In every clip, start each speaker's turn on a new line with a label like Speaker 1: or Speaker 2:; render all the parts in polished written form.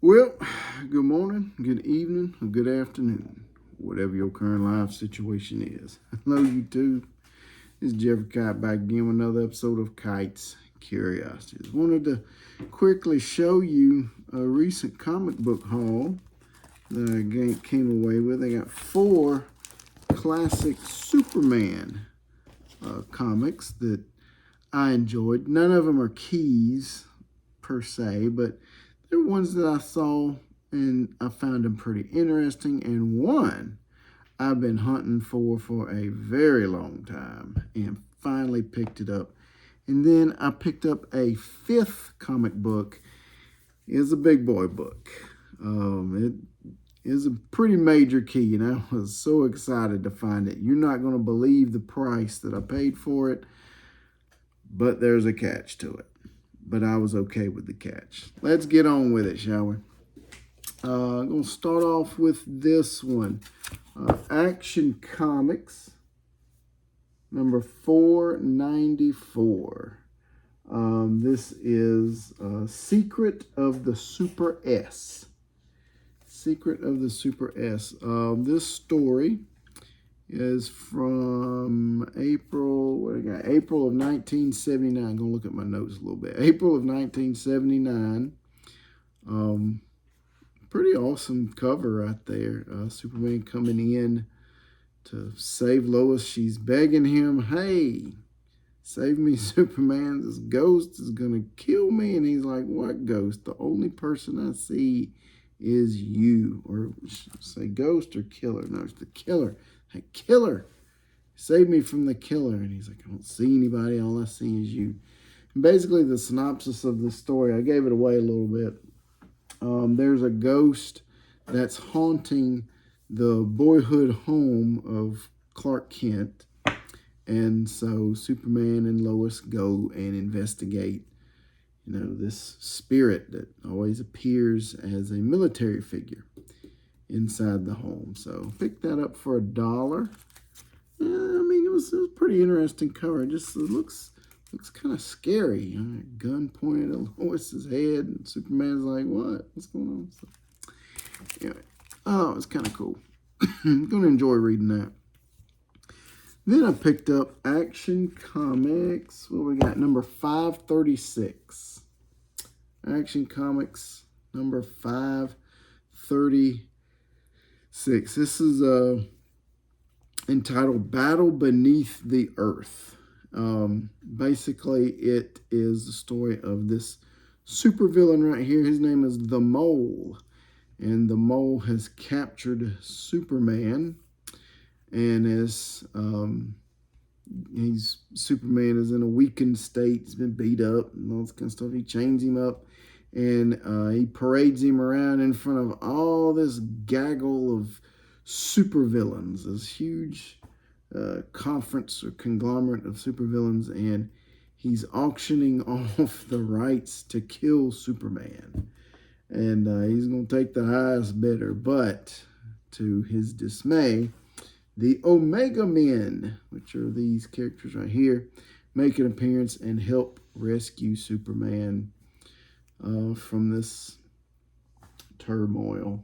Speaker 1: Well, good morning, good evening, or good afternoon, whatever your current life situation is. Hello, YouTube. This is Jeffrey Kite back again with another episode of Kite's Curiosities. Wanted to quickly show you a recent comic book haul that I came away with. I got 4 classic Superman comics that I enjoyed. None of them are keys per se, but they're ones that I saw and I found them pretty interesting. And one I've been hunting for a very long time and finally picked it up. And then I picked up a 5th comic book. It's a big boy book. It is a pretty major key, and I was so excited to find it. You're not going to believe the price that I paid for it, but there's a catch to it. But I was okay with the catch. Let's get on with it, shall we? I'm going to start off with this one. Action Comics, number 494. This is Secret of the Super S. Secret of the Super S. This story is from April of 1979. I'm going to look at my notes a little bit. April of 1979. Pretty awesome cover right there. Superman coming in to save Lois. She's begging him, hey, save me, Superman. This ghost is going to kill me. And he's like, what ghost? The only person I see is you. Or say ghost or killer. No, it's the killer. Hey, killer, save me from the killer. And he's like, I don't see anybody. All I see is you. And basically, the synopsis of the story, I gave it away a little bit. There's a ghost that's haunting the boyhood home of Clark Kent. And so Superman and Lois go and investigate, this spirit that always appears as a military figure inside the home. So picked that up for $1. Yeah, I mean, it was a pretty interesting cover. It looks kind of scary. A gun pointed at Lois's head, and Superman's like, what? What's going on? So, anyway, it was kind of cool. I'm going to enjoy reading that. Then I picked up Action Comics. What we got? Number 536. Action Comics, number 536. This is entitled Battle Beneath the Earth. Basically, it is the story of this supervillain right here. His name is the Mole. And the Mole has captured Superman. And as Superman is in a weakened state, he's been beat up and all this kind of stuff. He chains him up and he parades him around in front of all this gaggle of supervillains, this huge conference or conglomerate of supervillains, and he's auctioning off the rights to kill Superman. And he's going to take the highest bidder, but to his dismay, the Omega Men, which are these characters right here, make an appearance and help rescue Superman from this turmoil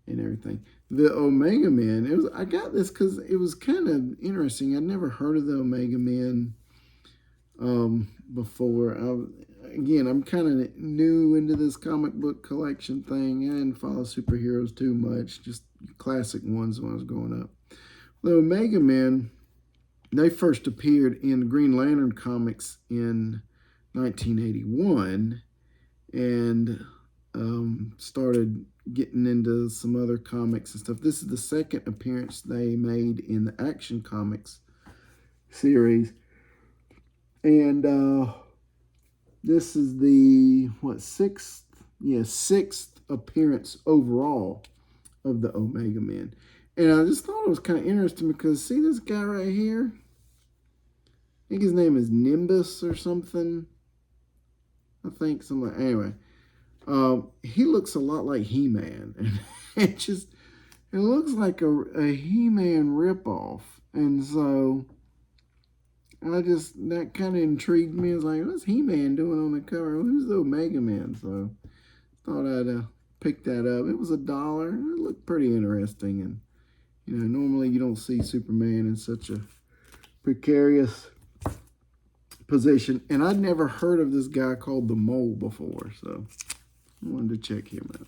Speaker 1: and everything. The Omega Men, I got this because it was kind of interesting. I'd never heard of the Omega Men before. I'm kind of new into this comic book collection thing. I didn't follow superheroes too much, just classic ones when I was growing up. The Omega Men, they first appeared in Green Lantern comics in 1981 and started getting into some other comics and stuff. This is the second appearance they made in the Action Comics series. And this is the, sixth appearance overall of the Omega Men. And I just thought it was kind of interesting because, see this guy right here? I think his name is Nimbus or something. Anyway, he looks a lot like He-Man. And it looks like a He-Man ripoff. And so, that kind of intrigued me. I was like, what's He-Man doing on the cover? Who's the Omega Man? So, thought I'd picked that up. It was $1. It looked pretty interesting, and normally you don't see Superman in such a precarious position. And I'd never heard of this guy called the Mole before, so I wanted to check him out.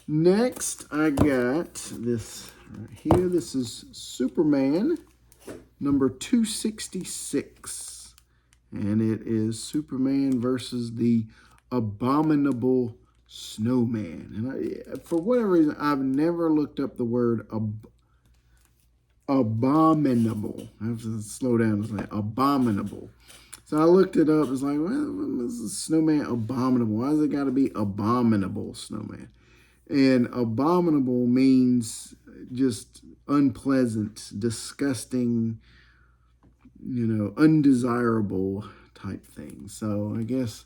Speaker 1: Next, I got this right here. This is Superman number 266. And it is Superman versus the Abominable Snowman. And for whatever reason, I've never looked up the word abominable. I have to slow down to say abominable. So I looked it up. It's like, well, is a snowman abominable? Why does it got to be abominable snowman? And abominable means just unpleasant, disgusting, undesirable type thing. So I guess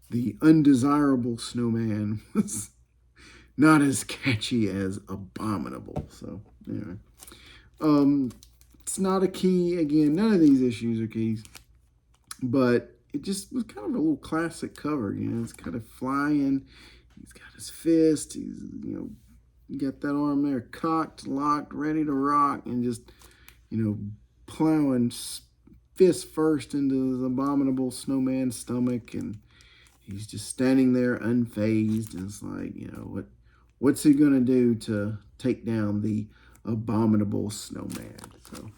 Speaker 1: the undesirable snowman was not as catchy as abominable. So anyway, it's not a key. Again, none of these issues are keys, but it just was kind of a little classic cover. It's kind of flying. He's got his fist. He's got that arm there cocked, locked, ready to rock, and just plowing fist first into the abominable snowman's stomach, and he's just standing there unfazed. And it's like, what's he gonna do to take down the abominable snowman? So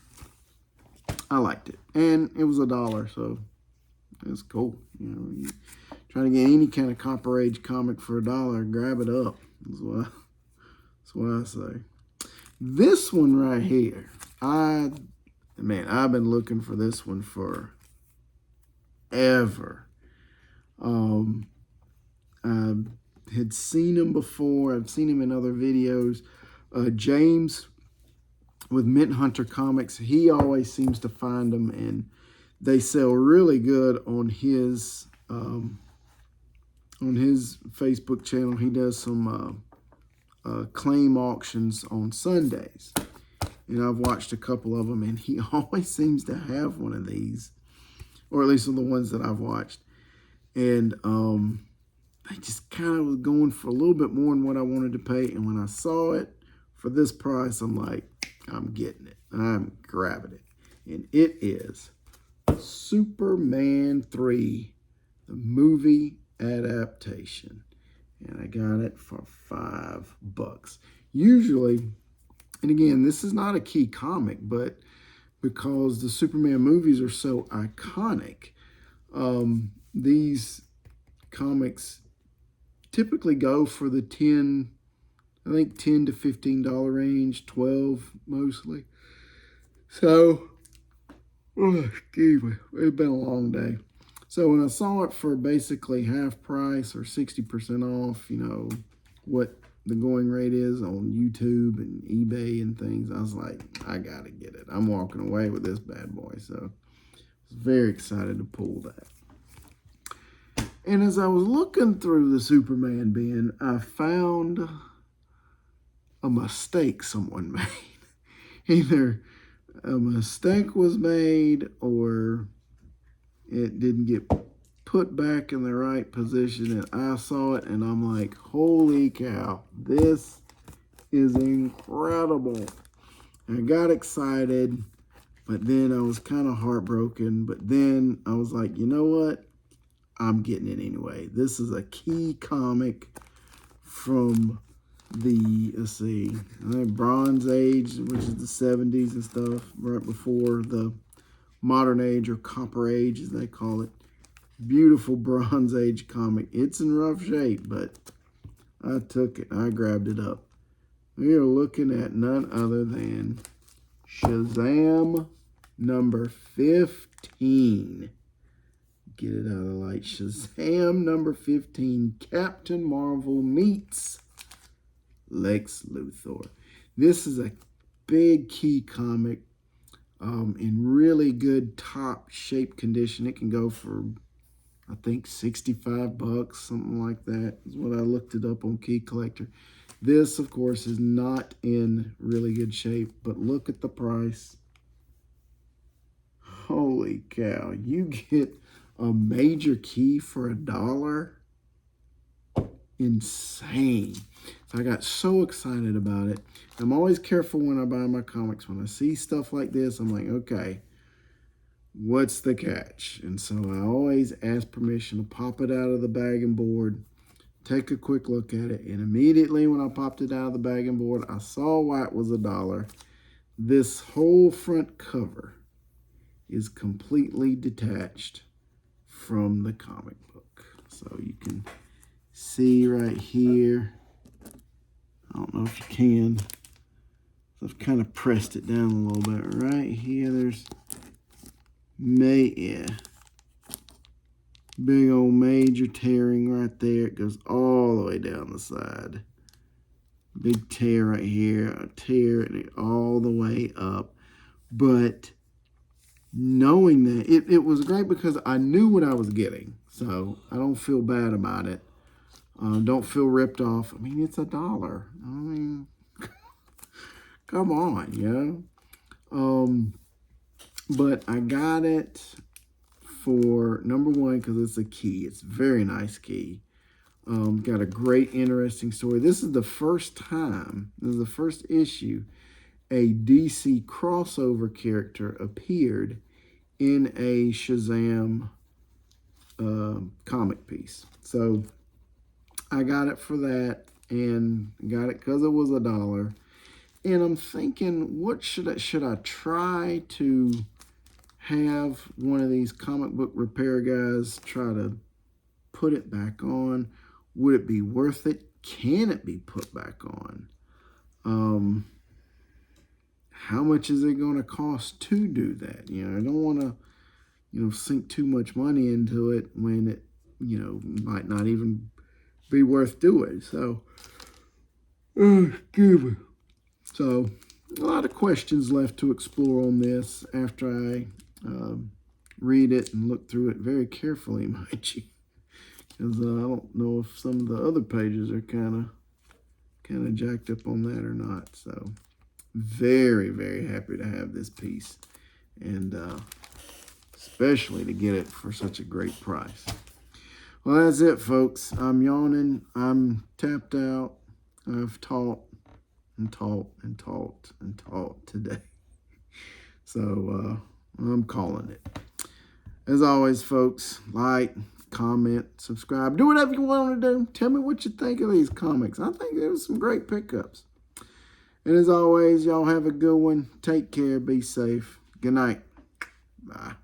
Speaker 1: I liked it, and it was $1, so it's cool. You trying to get any kind of Copper Age comic for $1, grab it up. That's what I say. This one right here, I've been looking for this one for ever. I had seen him before. I've seen him in other videos. James with Mint Hunter Comics, he always seems to find them, and they sell really good on his Facebook channel. He does some claim auctions on Sundays. And I've watched a couple of them, and he always seems to have one of these, or at least on the ones that I've watched. And I just kind of was going for a little bit more than what I wanted to pay. And when I saw it for this price, I'm like, I'm getting it. I'm grabbing it. And it is Superman 3, the movie adaptation. And I got it for $5. Usually, and again, this is not a key comic, but because the Superman movies are so iconic, these comics typically go for the $10 to $15 range, 12 mostly. So, excuse me, it's been a long day. So when I saw it for basically half price or 60% off, what the going rate is on YouTube and eBay and things, I was like, I gotta get it. I'm walking away with this bad boy. So I was very excited to pull that. And as I was looking through the Superman bin, I found a mistake someone made. Either a mistake was made or it didn't get put back in the right position, and I saw it and I'm like, holy cow, this is incredible. I got excited, but then I was kind of heartbroken, but then I was like, you know what? I'm getting it anyway. This is a key comic from the, Bronze Age, which is the 70s and stuff, right before the modern age, or Copper Age as they call it. Beautiful Bronze Age comic. It's in rough shape, but I took it. I grabbed it up. We are looking at none other than Shazam number 15. Get it out of the light. Shazam number 15. Captain Marvel meets Lex Luthor. This is a big key comic in really good top shape condition. It can go for, I think, $65, something like that is what I looked it up on Key Collector. This, of course, is not in really good shape, but look at the price. Holy cow. You get a major key for $1. insane. So I got so excited about it. I'm always careful when I buy my comics. When I see stuff like this, I'm like, okay, what's the catch? And so I always ask permission to pop it out of the bag and board, take a quick look at it, and immediately when I popped it out of the bag and board, I saw why it was $1. This whole front cover is completely detached from the comic book. So you can see right here, I don't know if you can, so I've kind of pressed it down a little bit. Right here, there's big old major tearing right there. It goes all the way down the side. Big tear right here, a tear, and it all the way up. But knowing that, it was great because I knew what I was getting. So I don't feel bad about it. Don't feel ripped off. I mean, it's $1. I mean, come on, you know. But I got it for, number one, because it's a key. It's a very nice key. Got a great, interesting story. This is the first time, this is the first issue, a DC crossover character appeared in a Shazam comic piece. So I got it for that, and got it because it was $1. And I'm thinking, what should I try to have one of these comic book repair guys try to put it back on? Would it be worth it? Can it be put back on? How much is it going to cost to do that? You know, I don't want to, you know, sink too much money into it when it, you know, might not even be worth doing. So, excuse me. So, a lot of questions left to explore on this after I read it and look through it very carefully, mind you. Because I don't know if some of the other pages are kind of jacked up on that or not. So, very, very happy to have this piece. And especially to get it for such a great price. Well, that's it, folks. I'm yawning. I'm tapped out. I've taught and taught and taught and taught today. So, I'm calling it. As always, folks, like, comment, subscribe, do whatever you want to do. Tell me what you think of these comics. I think there was some great pickups. And as always, y'all have a good one. Take care. Be safe. Good night. Bye.